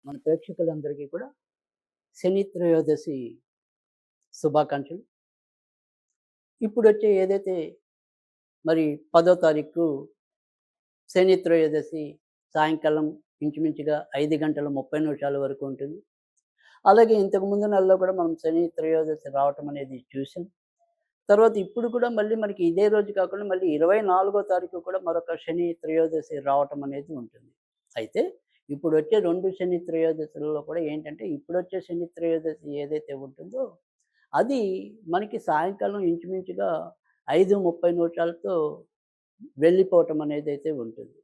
మన ప్రేక్షకులందరికీ కూడా శని త్రయోదశి శుభాకాంక్షలు. ఇప్పుడొచ్చే ఏదైతే మరి 10వ తారీఖు శని త్రయోదశి సాయంకాలం ఇంచుమించుగా 5 గంటల 30 నిమిషాల వరకు ఉంటుంది. అలాగే ఇంతకు ముందు నెలలో కూడా మనం శని త్రయోదశి రావటం అనేది చూసాం. తర్వాత ఇప్పుడు కూడా మళ్ళీ మనకి ఇదే రోజు కాకుండా మళ్ళీ 24వ తారీఖు కూడా మరొక శని త్రయోదశి రావటం అనేది ఉంటుంది. అయితే ఇప్పుడొచ్చే 2 శని త్రయోదశులలో కూడా ఏంటంటే, ఇప్పుడొచ్చే శని త్రయోదశి ఏదైతే ఉంటుందో, అది మనకి సాయంకాలం ఇంచుమించుగా 5:30 నిమిషాలతో వెళ్ళిపోవటం అనేదైతే ఉంటుంది.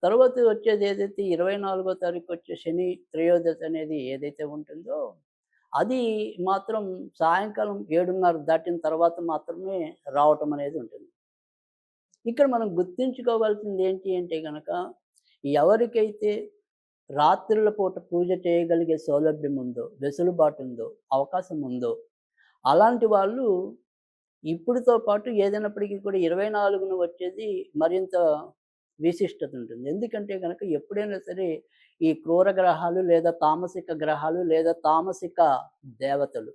తర్వాత వచ్చేది ఏదైతే 24వ తారీఖు వచ్చే శని త్రయోదశి అనేది ఏదైతే ఉంటుందో, అది మాత్రం సాయంకాలం 7:30 దాటిన తర్వాత మాత్రమే రావటం అనేది ఉంటుంది. ఇక్కడ మనం గుర్తుంచుకోవాల్సింది ఏంటి అంటే గనక, ఎవరికైతే రాత్రుల పూట పూజ చేయగలిగే సౌలభ్యం ఉందో, వెసులుబాటు ఉందో, అవకాశం ఉందో, అలాంటి వాళ్ళు ఇప్పుడుతో పాటు ఏదైనప్పటికీ కూడా 24న వచ్చేది మరింత విశిష్టత ఉంటుంది. ఎందుకంటే గనక ఎప్పుడైనా సరే ఈ క్రూర గ్రహాలు లేదా తామసిక గ్రహాలు లేదా తామసిక దేవతలు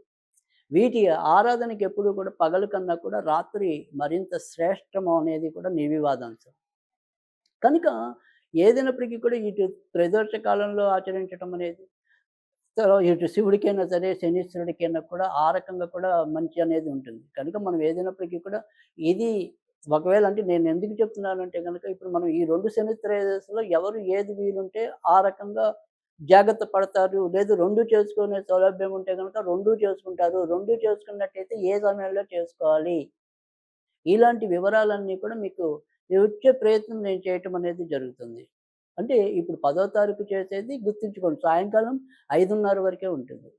వీటి ఆరాధనకి ఎప్పుడూ కూడా పగలు కన్నా కూడా రాత్రి మరింత శ్రేష్టము అనేది కూడా నిర్వివాదాంశం. కనుక ఏదైనప్పటికీ కూడా ఇటు ప్రదోష కాలంలో ఆచరించటం అనేది ఇటు శివుడికైనా సరే, శనీశ్వరుడికైనా కూడా ఆ రకంగా కూడా మంచి అనేది ఉంటుంది. కనుక మనం ఏదైనప్పటికీ కూడా ఇది ఒకవేళ అంటే నేను ఎందుకు చెప్తున్నానంటే గనక ఇప్పుడు మనం ఈ 2 శని త్రయోదశిలో ఎవరు ఏది వీలుంటే ఆ రకంగా జాగ్రత్త పడతారు. లేదు 2 చేసుకునే సౌలభ్యం ఉంటే గనక 2 చేసుకుంటారు. 2 చేసుకున్నట్టయితే ఏ సమయంలో చేసుకోవాలి? ఇలాంటి వివరాలన్నీ కూడా మీకు వచ్చే ప్రయత్నం నేను చేయటం అనేది జరుగుతుంది. అంటే ఇప్పుడు 10వ తారీఖు చేసేది గుర్తుంచుకోండి సాయంకాలం 5:30 వరకే ఉంటుంది.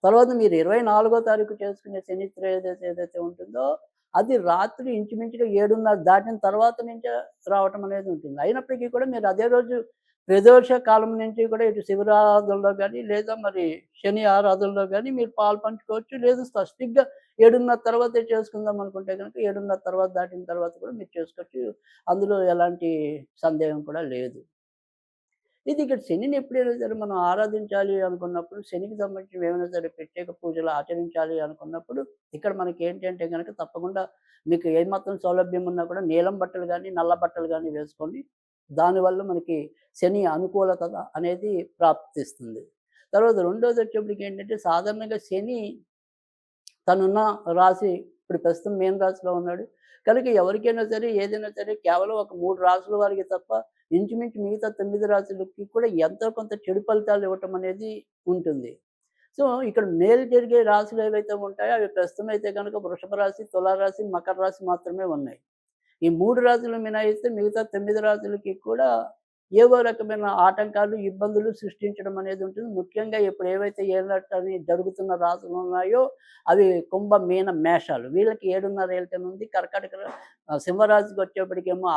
తర్వాత మీరు 24వ తారీఖు చేసుకునే శని త్రయోదశి ఏదైతే ఉంటుందో, అది రాత్రి ఇంచుమించుగా 7:30 దాటిన తర్వాత నుంచే రావటం అనేది ఉంటుంది. అయినప్పటికీ కూడా మీరు అదే రోజు ప్రదోష కాలం నుంచి కూడా ఇటు శివరారాధనలో గాని, లేదా మరి శని ఆరాధనలో గాని మీరు పాలుపంచుకోవచ్చు. లేదు స్పష్టిగ్గా 7:30 తర్వాతే చేసుకుందాం అనుకుంటే గనుక 7:30 తర్వాత దాటిన తర్వాత కూడా మీరు చేసుకోవచ్చు. అందులో ఎలాంటి సందేహం కూడా లేదు. ఇది ఇక్కడ శనిని ఎప్పుడైనా సరే మనం ఆరాధించాలి అనుకున్నప్పుడు, శనికి సంబంధించినవి ఏమైనా సరే ప్రత్యేక పూజలు ఆచరించాలి అనుకున్నప్పుడు, ఇక్కడ మనకేంటి అంటే గనక తప్పకుండా మీకు ఏమాత్రం సౌలభ్యం ఉన్నా కూడా నీలం బట్టలు గానీ, నల్ల బట్టలు గానీ వేసుకోండి. దానివల్ల మనకి శని అనుకూలత అనేది ప్రాప్తిస్తుంది. తర్వాత రెండోదొచ్చేప్పటికి ఏంటంటే సాధారణంగా శని తనున్న రాశి ఇప్పుడు ప్రస్తుతం మీన రాశిలో ఉన్నాడు. కనుక ఎవరికైనా సరే, ఏదైనా సరే కేవలం ఒక 3 రాసుల వారికి తప్ప ఇంచుమించు మిగతా 9 రాసులకి కూడా ఎంతో కొంత చెడు ఫలితాలు ఇవ్వటం అనేది ఉంటుంది. సో, ఇక్కడ మేలు జరిగే రాశులు ఏవైతే ఉంటాయో అవి ప్రస్తుతం అయితే గనుక వృషభ రాశి, తులారాశి, మకర రాశి మాత్రమే ఉన్నాయి. ఈ 3 రాశులు మినహాయిస్తే మిగతా 9 రాశులకి కూడా ఏవో రకమైన ఆటంకాలు, ఇబ్బందులు సృష్టించడం అనేది ఉంటుంది. ముఖ్యంగా ఇప్పుడు ఏవైతే ఏళ్ళని జరుగుతున్న రాశులున్నాయో అవి కుంభ, మీన, మేషాలు. వీళ్ళకి 7:30 ఏళ్తనుంది. సింహరాశికొచ్చేప్పటికేమో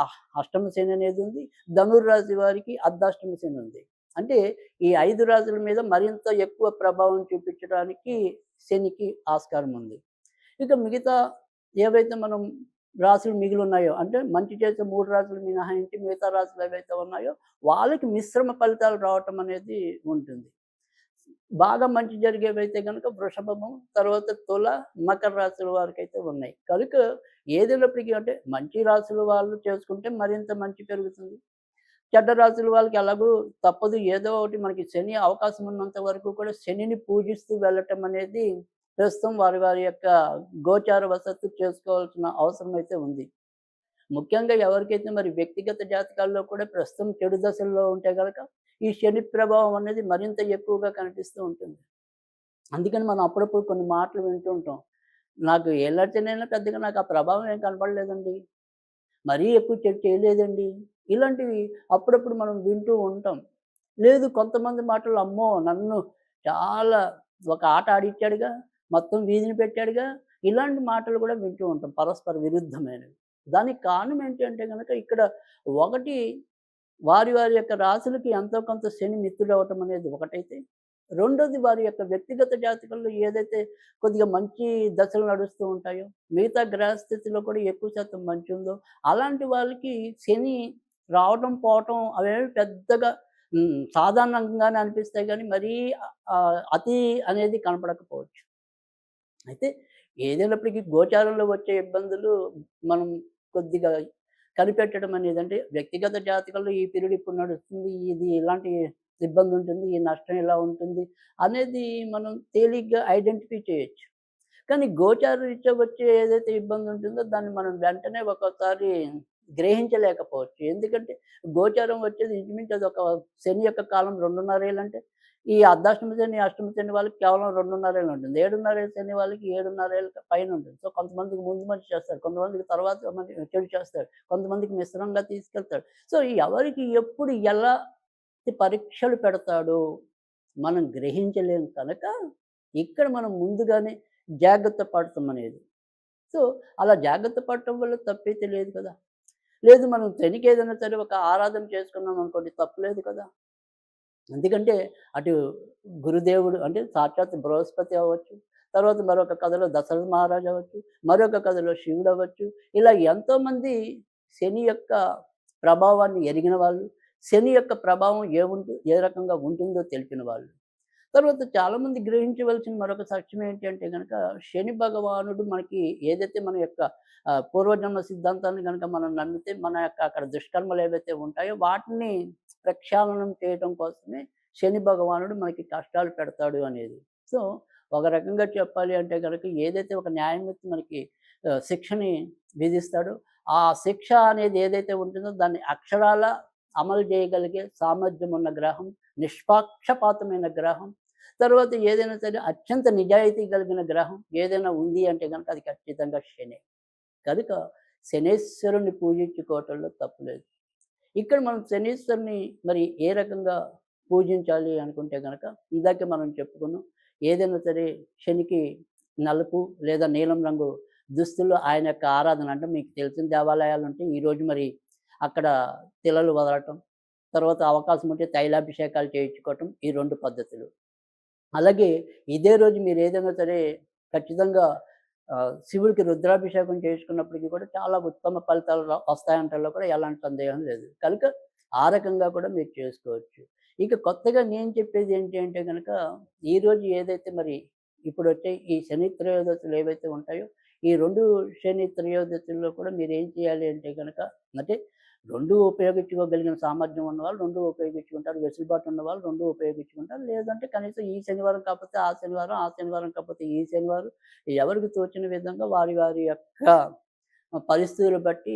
అష్టమ శని అనేది ఉంది. ధనుర్రాశి వారికి అర్ధాష్టమ శని ఉంది. అంటే ఈ 5 రాశుల మీద మరింత ఎక్కువ ప్రభావం చూపించడానికి శనికి ఆస్కారం ఉంది. ఇక మిగతా ఏవైతే మనం రాశులు మిగిలున్నాయో అంటే మంచి చేసే 3 రాశులు మినహాయించి మిగతా రాశులు ఏవైతే ఉన్నాయో వాళ్ళకి మిశ్రమ ఫలితాలు రావటం అనేది ఉంటుంది. బాగా మంచి జరిగేవైతే గనుక వృషభము, తర్వాత తుల, మకర రాశుల వారికైతే ఉన్నాయి. కనుక ఏదైనప్పటికీ అంటే మంచి రాశుల వాళ్ళు చేసుకుంటే మరింత మంచి పెరుగుతుంది. చెడ్డ రాశుల వాళ్ళకి ఎలాగో తప్పదు. ఏదో ఒకటి మనకి శని అవకాశం ఉన్నంత వరకు కూడా శనిని పూజిస్తూ వెళ్ళటం అనేది ప్రస్తుతం వారి వారి యొక్క గోచార వసత్తు చేసుకోవాల్సిన అవసరం అయితే ఉంది. ముఖ్యంగా ఎవరికైతే మరి వ్యక్తిగత జాతకాల్లో కూడా ప్రస్తుతం చెడు దశల్లో ఉంటే గనక ఈ శని ప్రభావం అనేది మరింత ఎక్కువగా కనిపిస్తూ ఉంటుంది. అందుకని మనం అప్పుడప్పుడు కొన్ని మాటలు వింటూ ఉంటాం. నాకు ఏళ్ళొచ్చినైనా పెద్దగా నాకు ఆ ప్రభావం ఏం కనపడలేదండి. మరీ ఎక్కువ చెడు చేయలేదండి. ఇలాంటివి అప్పుడప్పుడు మనం వింటూ ఉంటాం. లేదు కొంతమంది మాటలు అమ్మో! నన్ను చాలా ఒక ఆట ఆడిచ్చాడుగా, మొత్తం వీధిని పెట్టాడుగా, ఇలాంటి మాటలు కూడా వింటూ ఉంటాం పరస్పర విరుద్ధమైనవి. దానికి కారణం ఏంటి అంటే గనక ఇక్కడ ఒకటి వారి వారి యొక్క రాశులకి ఎంతో కొంత శని మిత్రుడవ్వటం అనేది ఒకటైతే, రెండోది వారి యొక్క వ్యక్తిగత జాతకంలో ఏదైతే కొద్దిగా మంచి దశలు నడుస్తూ ఉంటాయో, మిగతా గ్రహస్థితిలో కూడా ఎక్కువ శాతం మంచి ఉందో, అలాంటి వాళ్ళకి శని రావటం, పోవటం అవేమి పెద్దగా సాధారణంగానే అనిపిస్తాయి గానీ, మరీ అతి అనేది కనపడకపోవచ్చు. అయితే ఏదైనప్పటికీ గోచారంలో వచ్చే ఇబ్బందులు మనం కొద్దిగా కనిపెట్టడం అనేది అంటే వ్యక్తిగత జాతకంలో ఈ పీరియడ్ ఇప్పుడు నడుస్తుంది. ఇది ఇలాంటి ఇబ్బందుంటుంది. ఈ నష్టం ఇలా ఉంటుంది అనేది మనం తేలిగ్గా ఐడెంటిఫై చేయొచ్చు. కానీ గోచార రీత్యా వచ్చే ఏదైతే ఇబ్బందుంటుందో దాన్ని మనం వెంటనే ఒక్కోసారి గ్రహించలేకపోవచ్చు. ఎందుకంటే గోచారం వచ్చేది ఇంచుమించు అదొక శని యొక్క కాలం 2.5 ఏళ్ళంటే ఈ అర్ధాష్టమ శని, అష్టమ శని వాళ్ళకి కేవలం 2.5 ఏళ్ళు ఉంటుంది. 7.5 ఏళ్ళ శని వాళ్ళకి 7.5 ఏళ్ళ పైనుంటుంది. సో, కొంతమందికి ముందు మంచి చేస్తాడు. కొంతమందికి తర్వాత చెడు చేస్తాడు. కొంతమందికి మిశ్రమంగా తీసుకెళ్తాడు. సో, ఎవరికి ఎప్పుడు ఎలాంటి పరీక్షలు పెడతాడో మనం గ్రహించలేం కనుక ఇక్కడ మనం ముందుగానే జాగ్రత్త పడటమనేది. సో, అలా జాగ్రత్త పడటం వల్ల తప్పైతే లేదు కదా! లేదు మనం శనికేదైనా సరే ఒక ఆరాధన చేసుకున్నామనుకోండి తప్పు లేదు కదా! ఎందుకంటే అటు గురుదేవుడు అంటే సాక్షాత్ బృహస్పతి అవ్వచ్చు, తర్వాత మరొక కథలో దశరథ మహారాజు అవ్వచ్చు, మరొక కథలో శివుడవ్వచ్చు. ఇలా ఎంతోమంది శని యొక్క ప్రభావాన్ని ఎరిగిన వాళ్ళు, శని యొక్క ప్రభావం ఏ రకంగా ఉంటుందో తెలిపిన వాళ్ళు. తర్వాత చాలామంది గ్రహించవలసిన మరొక సత్యం ఏంటి అంటే గనక, శని భగవానుడు మనకి ఏదైతే మన యొక్క పూర్వజన్మ సిద్ధాంతాన్ని గనక మనం నమ్మితే, మన యొక్క అక్కడ దుష్కర్మలు ఏవైతే ఉంటాయో, వాటిని ప్రక్షాళనం చేయటం కోసమే శని భగవానుడు మనకి కష్టాలు పెడతాడు అనేది. సో, ఒక రకంగా చెప్పాలి అంటే గనక ఏదైతే ఒక న్యాయమూర్తి మనకి శిక్షని విధిస్తాడో, ఆ శిక్ష అనేది ఏదైతే ఉంటుందో దాన్ని అక్షరాల అమలు చేయగలిగే సామర్థ్యం ఉన్న గ్రహం, నిష్పాక్షపాతమైన గ్రహం, తర్వాత ఏదైనా సరే అత్యంత నిజాయితీ కలిగిన గ్రహం ఏదైనా ఉంది అంటే గనక అది ఖచ్చితంగా శనే. కనుక శనేశ్వరుని పూజించుకోవటంలో తప్పు లేదు. ఇక్కడ మనం శనీశ్వరుని మరి ఏ రకంగా పూజించాలి అనుకుంటే గనక, ఇందాకే మనం చెప్పుకున్నాం. ఏదైనా సరే శనికి నలుపు లేదా నీలం రంగు దుస్తుల్లో ఆయన యొక్క ఆరాధన అంటే మీకు తెలిసిన దేవాలయాలుంటే ఈరోజు మరి అక్కడ తిలలు వదలటం, తర్వాత అవకాశం ఉంటే తైలాభిషేకాలు చేయించుకోవటం ఈ 2 పద్ధతులు. అలాగే ఇదే రోజు మీరేదైనా సరే ఖచ్చితంగా శివుడికి రుద్రాభిషేకం చేసుకున్నప్పటికి కూడా చాలా ఉత్తమ ఫలితాలు వస్తాయంటలో కూడా ఎలాంటి సందేహం లేదు. కనుక ఆ రకంగా కూడా మీరు చేసుకోవచ్చు. ఇక కొత్తగా నేను చెప్పేది ఏంటి అంటే గనక, ఈరోజు ఏదైతే మరి ఇప్పుడొచ్చే ఈ శని త్రయోదశులు ఏవైతే ఉంటాయో, ఈ 2 శని త్రయోదశుల్లో కూడా మీరేం చేయాలి అంటే గనక అంటే 2 ఉపయోగించుకోగలిగిన సామర్థ్యం ఉన్నవాళ్ళు 2 ఉపయోగించుకుంటారు. వెసులుబాటు ఉన్నవాళ్ళు 2 ఉపయోగించుకుంటారు. లేదంటే కనీసం ఈ శనివారం కాకపోతే ఆ శనివారం, ఆ శనివారం కాకపోతే ఈ శనివారం ఎవరికి తోచిన విధంగా వారి వారి యొక్క పరిస్థితులు బట్టి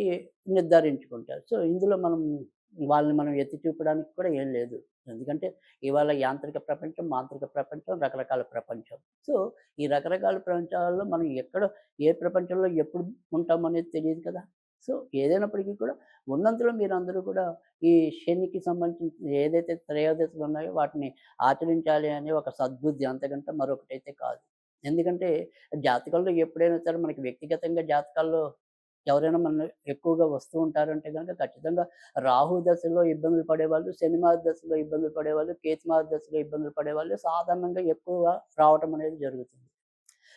నిర్ధారించుకుంటారు. సో, ఇందులో వాళ్ళని మనం ఎత్తి చూపడానికి కూడా ఏం లేదు. ఎందుకంటే ఇవాళ యాంత్రిక ప్రపంచం, మాంత్రిక ప్రపంచం, రకరకాల ప్రపంచం. సో, ఈ రకరకాల ప్రపంచాలలో మనం ఏ ప్రపంచంలో ఎప్పుడు ఉంటామనేది తెలీదు కదా! సో, ఏదైనప్పటికీ కూడా ఉన్నంతలో మీరందరూ కూడా ఈ శనికి సంబంధించిన ఏదైతే త్రయోదశులు ఉన్నాయో వాటిని ఆచరించాలి అనే ఒక సద్బుద్ధి అంతకంటే మరొకటైతే కాదు. ఎందుకంటే జాతకాల్లో ఎప్పుడైనా సరే మనకి వ్యక్తిగతంగా జాతకాల్లో ఎవరైనా ఎక్కువగా వస్తూ ఉంటారంటే గనక ఖచ్చితంగా రాహు దశలో ఇబ్బందులు పడేవాళ్ళు, శని దశలో ఇబ్బందులు పడేవాళ్ళు, కేతు దశలో ఇబ్బందులు పడేవాళ్ళు సాధారణంగా ఎక్కువగా రావటం అనేది జరుగుతుంది.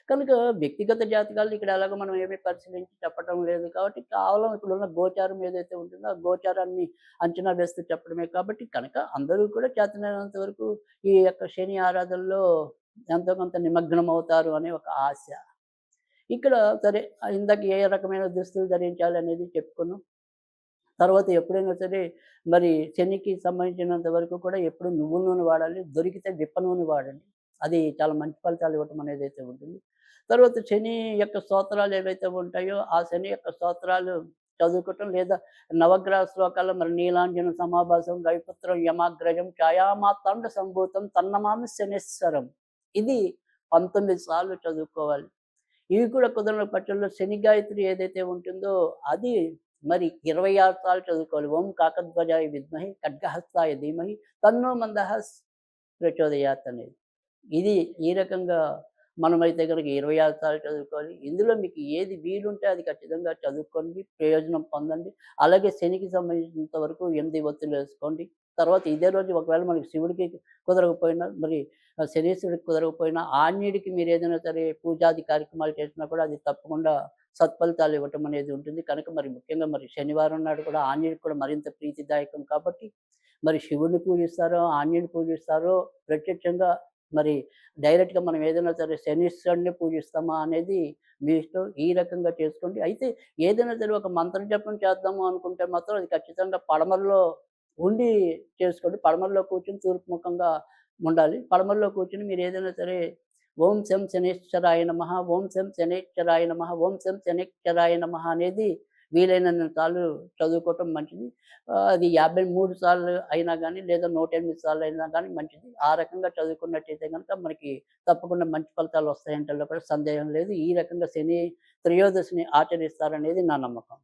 కనుక వ్యక్తిగత జాతకాలు ఇక్కడ ఎలాగో మనం ఏమీ పరిశీలించి చెప్పటం లేదు కాబట్టి కేవలం ఇప్పుడున్న గోచారం ఏదైతే ఉంటుందో ఆ గోచారాన్ని అంచనా వేస్తూ చెప్పడమే కాబట్టి కనుక అందరూ కూడా చేతనైనంత వరకు ఈ యొక్క శని ఆరాధనలో ఎంతో కొంత నిమగ్నం అవుతారు అనే ఒక ఆశ. ఇక్కడ సరే ఇందాక ఏ రకమైన దుస్తులు ధరించాలి అనేది చెప్పుకున్నాం. తర్వాత ఎప్పుడైనా సరే మరి శనికి సంబంధించినంత వరకు కూడా ఎప్పుడు నువ్వుల నూనె వాడాలి. దొరికితే విప్ప నూనె వాడండి. అది చాలా మంచి ఫలితాలు ఇవ్వటం అనేదైతే ఉంటుంది. తర్వాత శని యొక్క స్తోత్రాలు ఏవైతే ఉంటాయో, ఆ శని యొక్క స్తోత్రాలు చదువుకోవటం లేదా నవగ్రహ శ్లోకాల్లో మరి నీలాంజన సమాభాసం, గవిపుత్రం యమాగ్రజం ఛాయామాతాండ సంభూతం తన్నమామి శనీశ్వరం. ఇది 19 సార్లు చదువుకోవాలి. ఇవి కూడా కుదరని పక్షంలో శని గాయత్రి ఏదైతే ఉంటుందో అది మరి 26 సార్లు చదువుకోవాలి. ఓం కాకధ్వజాయ విద్మహి ఖడ్గహస్తాయ ధీమహి తన్నో మందః ప్రచోదయాత్ అనేది. ఇది ఈ రకంగా మనమైతే గనక 26 సార్లు చదువుకోవాలి. ఇందులో మీకు ఏది వీలుంటే అది ఖచ్చితంగా చదువుకోండి. ప్రయోజనం పొందండి. అలాగే శనికి సంబంధించినంత వరకు 8 ఒత్తులు వేసుకోండి. తర్వాత ఇదే రోజు ఒకవేళ మనకి శివుడికి కుదరకపోయినా, మరి శనీశ్వరుడికి కుదరకపోయినా, ఆంజనేయుడికి మీరేదైనా సరే పూజాది కార్యక్రమాలు చేసినా కూడా అది తప్పకుండా సత్ఫలితాలు ఇవ్వటం అనేది ఉంటుంది. కనుక మరి ముఖ్యంగా మరి శనివారం నాడు కూడా ఆంజనేయుడికి కూడా మరింత ప్రీతిదాయకం కాబట్టి, మరి శివుడిని పూజిస్తారో, ఆంజనేయుడిని పూజిస్తారో, ప్రత్యక్షంగా మరి డైరెక్ట్‌గా మనం ఏదైనా సరే శనీశ్వరుడిని పూజిస్తామా అనేది మీ ఇష్టం. ఈ రకంగా చేసుకోండి. అయితే ఏదైనా సరే ఒక మంత్ర జపం చేద్దాము అనుకుంటే మాత్రం అది ఖచ్చితంగా పడమరలో ఉండి చేసుకోండి. పడమరలో కూర్చొని తూర్పు ముఖంగా ఉండాలి. పడమరలో కూర్చొని మీరేదైనా సరే ఓం శం శనైశ్చరాయ నమః, ఓం శం శనైశ్చరాయ నమః, ఓం శం శనైశ్చరాయ నమః అనేది వీలైనన్ని సార్లు చదువుకోవటం మంచిది. అది 53 సార్లు అయినా గానీ, లేదా 108 సార్లు అయినా గానీ మంచిది. ఆ రకంగా చదువుకున్నట్టయితే గనక మనకి తప్పకుండా మంచి ఫలితాలొస్తాయంటల్లో కూడా సందేహం లేదు. ఈ రకంగా శని త్రయోదశిని ఆచరిస్తారనేది నా నమ్మకం.